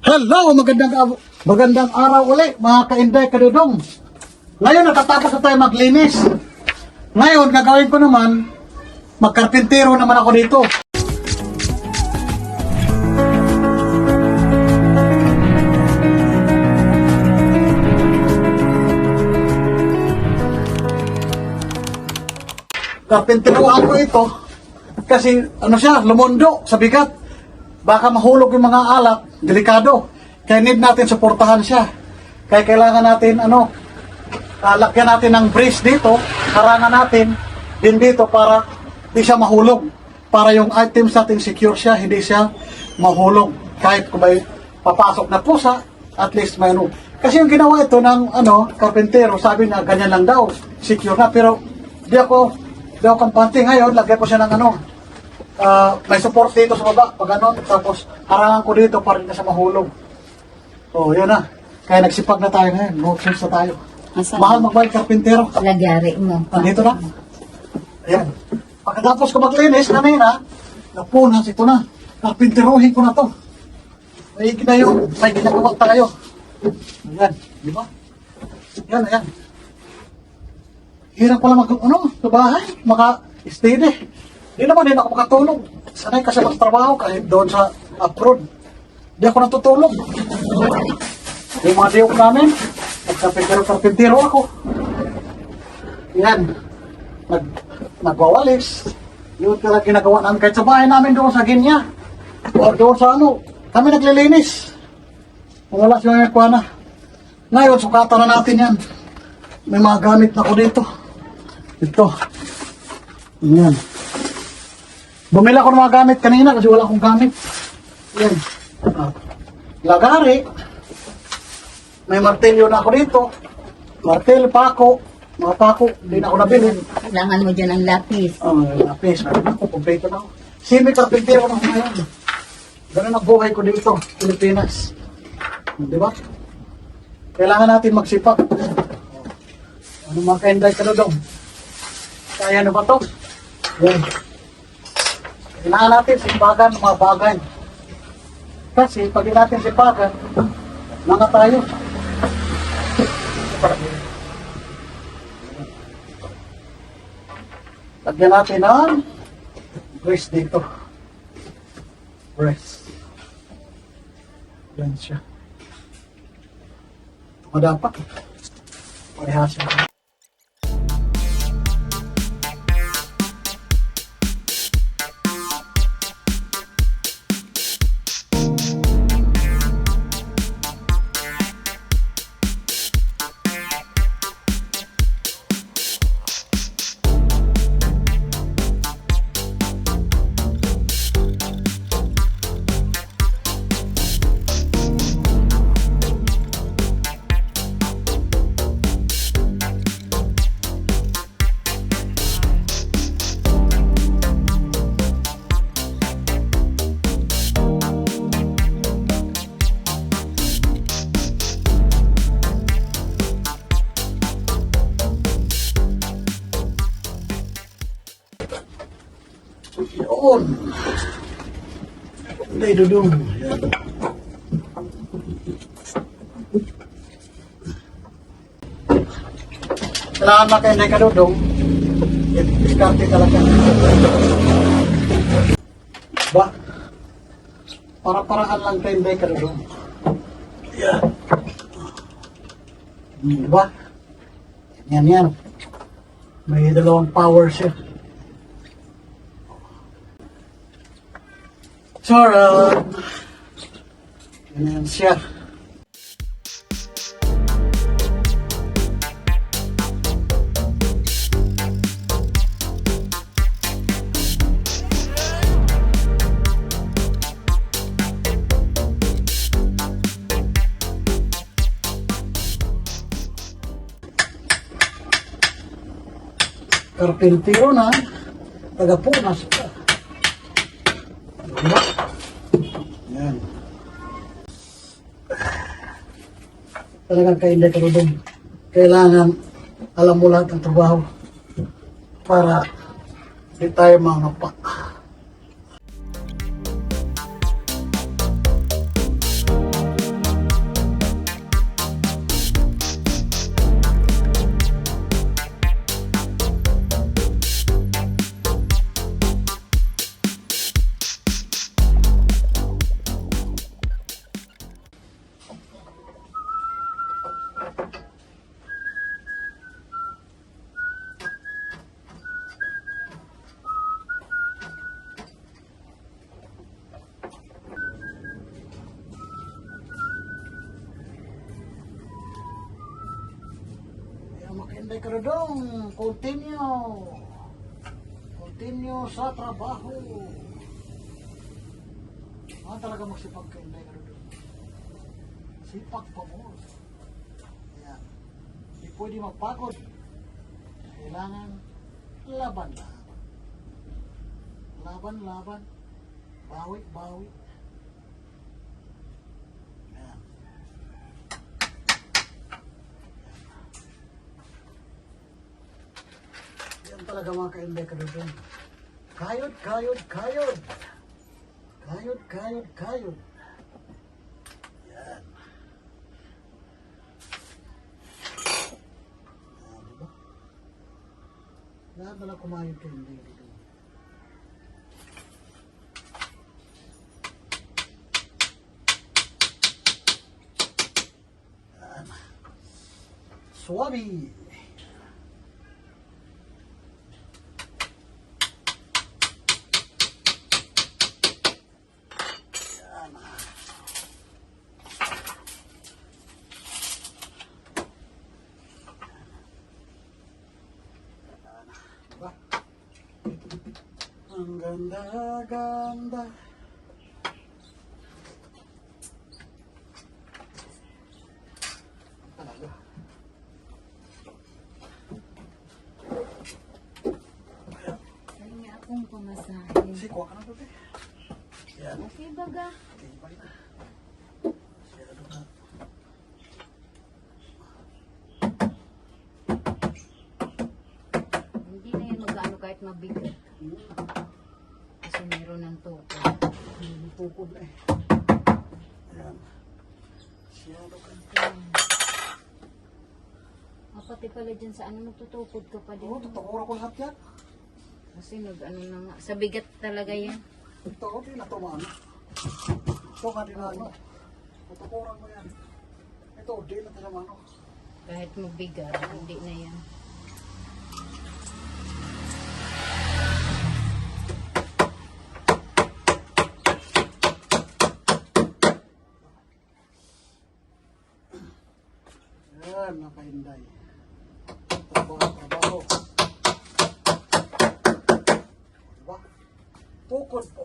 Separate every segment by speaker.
Speaker 1: Hello, magandang araw uli mga ka-Inday Kadudong. Ngayon natatapos na tayo maglinis. Ngayon gagawin ko naman, magkarpintero naman ako dito. Karpinteroan ko ito kasi ano siya, lumundo sa bigat. Baka mahulog yung mga alak, delikado. Kaya need natin suportahan siya. Kaya kailangan natin lakyan natin ng brace dito, harangan natin din dito para hindi siya mahulog. Para yung items natin secure siya, hindi siya mahulog. Kahit kung may papasok na pusa, at least may ano. Kasi yung ginawa ito ng karpentero, sabi na ganyan lang daw, secure na. Pero di ako kampante ngayon, lagyan ko siya ng may support dito sa baba, pag tapos harangan ko dito para hindi na siya mahulog. Oh, yun na. Kaya nagsipag na tayo ngayon, no choice na tayo.
Speaker 2: Asan?
Speaker 1: Mahal magbayad karpintero.
Speaker 2: Lagyari mo.
Speaker 1: Nandito na. Ayan. Pagkatapos ko maglinis, kanina, napunas ito na. Karpinterohin ko na to. May ginagawa tayo. Ayan, di ba? Ayan. Hirap pala sa bahay, maka-steady. Hindi naman din ako makatulog. Sanay kasi magtrabaho kahit doon sa abroad. Hindi ako natutulog. Yung mga diyok namin, nagkarpintero ako. Yan. Nagwawalis. Yun talaga ginagawa namin. Kahit sa bahay namin doon sa Ginya. O doon sa kami naglilinis. Wala siya yung kuha na. Ngayon, sukatan na natin yan. May mga gamit na ako dito. Ito. Yan. Bumila ko ng mga gamit kanina kasi wala akong gamit. Yan. Lagari. May martilyo na ako dito. Martilyo, pako. Mga pako. Hindi na ako nabili.
Speaker 2: Kailangan mo dyan ng lapis.
Speaker 1: Lapis. Ako, kumpleto na ako. Semi-karpintero na ako ngayon. Ganun ang buhay ko dito, Pilipinas. Di ba? Kailangan natin magsipag. Ano mga ka-Inday Kadudong? Kaya na ba ito? Yan. Kailangan natin sipagan ng mga bagay. Kasi pag natin sipagan, mga tayo. Lagyan natin ng brace dito. Brace. Yan siya. Ito ka dapat. Parehas siya. Yun. Hindi, dudong. Yan. Kailangan makainday ka dudong. Diskarte talaga. Ba? Para-paraan lang kainday ka dudong. Yan. Diba? Yan. May dalawang power siya. Charot! Ganyan siya. Karpintero na, taga-punas pa. Diba? Yan. Talagang ka-Inday Kadudong. Kailangan alam mo lahat ng trabaho para di tayo mangapa. Inday Karudong, continue sa trabaho. Talaga magsipag ka, Inday Karudong. Sipag pa mo. Ayan. Hindi pwede magpagod. Kailangan laban lang. Laban. Bawi. Ayan. Yan talaga mga ka-Inday Karudong. Kayod. Yan. Diba? Lahat na lang kumayod ka Inday Karudong. Suwabi. Yan. Diba? Ang ganda. Talaga.
Speaker 2: Ay nga akong pamasahin.
Speaker 1: Kuha ka na ito, Yan.
Speaker 2: Okay baga.
Speaker 1: Okay, bye na. Masyado na.
Speaker 2: Hindi na yan mag-ano kahit mabigat. Kasi meron ng tukod.
Speaker 1: Tukod na eh. Ayan. Masyado ka.
Speaker 2: Pati pala dyan sa ano, magtutukod ka pa din.
Speaker 1: Oo, tutukura ko lahat yan.
Speaker 2: Kasi nag-ano na nga. Sa bigat talaga yan.
Speaker 1: Ito, okay na tumaan. Ito ka din ano. Tutukuran mo yan. Ito, di na tinamano.
Speaker 2: Kahit mabigat, hindi na yan.
Speaker 1: Yan, nakahinday. Trabaho. Diba? Tukod po.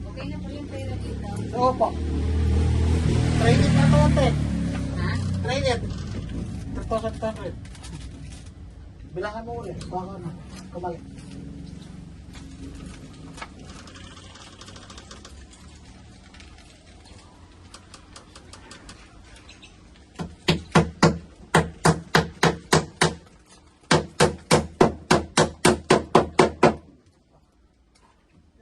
Speaker 2: Okay na po yung pera dito.
Speaker 1: Oo po. Training na to, ate.
Speaker 2: Ha?
Speaker 1: Training. 3,500. Bilangan mo ulit. Baka na. Kumalik.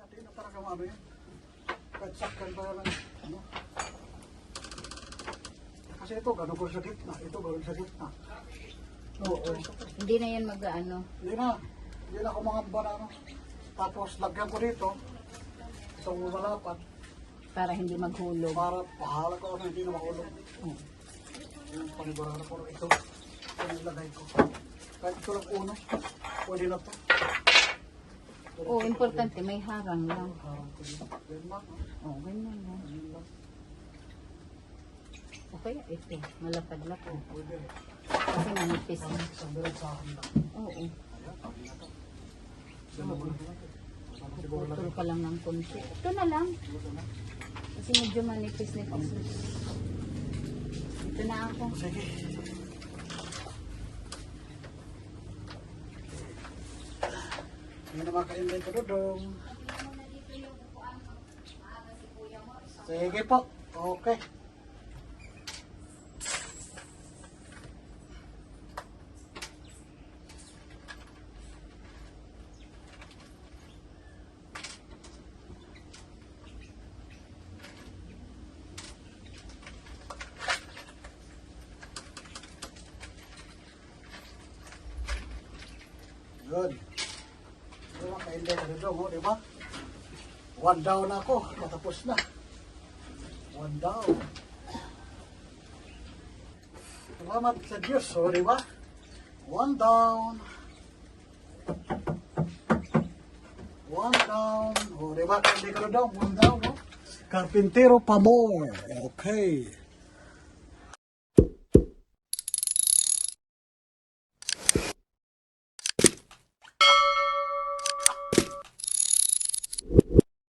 Speaker 1: Hindi na parang ano yan. Kahit sakyan pa lang. Ano? Kasi ito, gano'n ko sa gitna. Ito, gano'n sa gitna.
Speaker 2: Oo. Hindi na yan mag-ano.
Speaker 1: Hindi na ako mga banano. Tapos, lagyan ko dito. Itong malapat.
Speaker 2: Para hindi maghulog.
Speaker 1: Para pahala ko na hindi na mahulog. Yung panigurado ko. Ito nilagay ko. Kahit ito lang uno. Pwede na to.
Speaker 2: Oo, importante. May harang lang.
Speaker 1: Harang ko dito. Ganyan.
Speaker 2: Oo, ganyan lang.
Speaker 1: Ganyan lang.
Speaker 2: O kaya ito, malapad-lapad.
Speaker 1: Pwede.
Speaker 2: Kasi manipis na.
Speaker 1: Isang bilang sa akin lang.
Speaker 2: Oo.
Speaker 1: Ayan, pwede na to. Siguro lang natin. Siguro lang.
Speaker 2: Putol ka lang ng konti. Ito na lang.
Speaker 1: Siguro na.
Speaker 2: Kasi medyo manipis-nipis. Ito na ako.
Speaker 1: Sige. Hindi naman ka-inday ka dodong. Sige po. Okay. Good. Ito mga ka-inday ka dodong, di ba? One down ako. Matapos na. One down. Salamat sa Diyos, di ba? One down. One down. Di ba? Hindi ka down. One down, no? Carpintero pa more. Okay.